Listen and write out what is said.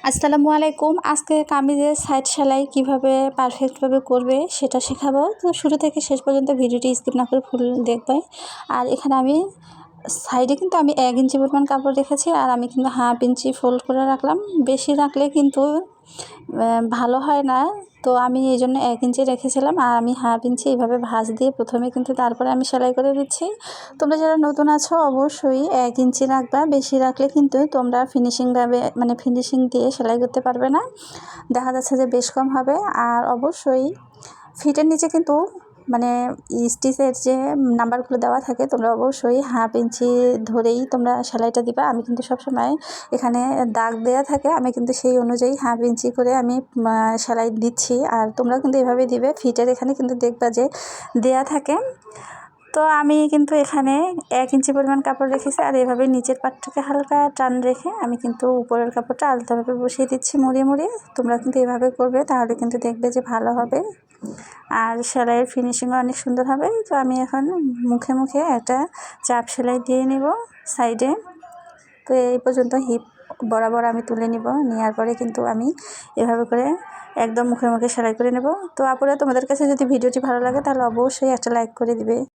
আসসালামু আলাইকুম। আজকে কামিজের সাইড সেলাই কিভাবে পারফেক্টভাবে করবে সেটা শেখাবো। তো শুরু থেকে শেষ পর্যন্ত ভিডিওটি স্কিপ না করে ফুল দেখবে। আর এখানে আমি সাইডে কিন্তু আমি 1 ইঞ্চি পরিমাণ কাপড় রেখেছি, আর আমি কিন্তু 1/2 ইঞ্চি ফোল্ড করে রাখলাম। বেশি রাখলে কিন্তু ভালো হয় না, তো আমি এই জন্য 1 ইঞ্চি রেখেছিলাম, আর আমি 1/2 ইঞ্চি এইভাবে ভাঁজ দিয়ে প্রথমে কিন্তু তারপরে আমি সেলাই করে দিচ্ছি। তোমরা যারা নতুন আছো অবশ্যই 1 ইঞ্চি রাখবা, বেশি রাখলে কিন্তু তোমরা ফিনিশিং দিয়ে সেলাই করতে পারবে না, দেখা যাচ্ছে যে বেশ কম হবে। আর অবশ্যই ফিটের নিচে কিন্তু স্টিচের যে নাম্বারগুলো দেওয়া থাকে, তোমরা অবশ্যই 1/2 ইঞ্চি ধরেই তোমরা সেলাইটা দিবা। আমি কিন্তু সবসময় এখানে দাগ দেওয়া থাকে, আমি কিন্তু সেই অনুযায়ী 1/2 ইঞ্চি করে আমি সেলাই দিচ্ছি। আর তোমরা কিন্তু এভাবে দিবে, ফিটের এখানে কিন্তু দেখবা যে দেয়া থাকে। তো আমি কিন্তু এখানে 1 ইঞ্চি পরিমাণ কাপড় রেখেছি, আর এভাবে নিচের পাটটাকে হালকা টান রেখে আমি কিন্তু উপরের কাপড়টা আলতাভাবে বসিয়ে দিচ্ছি মুড়িয়ে মুড়িয়ে। তোমরা কিন্তু এভাবে করবে, তাহলে কিন্তু দেখবে যে ভালো হবে, আর সেলাইয়ের ফিনিশিংও অনেক সুন্দর হবে। তো আমি এখন মুখে মুখে একটা চাপ সেলাই দিয়ে নিব সাইডে। তো এই পর্যন্ত হিপ বরাবর আমি তুলে নিব, নেওয়ার পরে কিন্তু আমি এভাবে করে একদম মুখে মুখে সেলাই করে নেব। তো আপুরা, তোমাদের কাছে যদি ভিডিওটি ভালো লাগে তাহলে অবশ্যই একটা লাইক করে দিবে।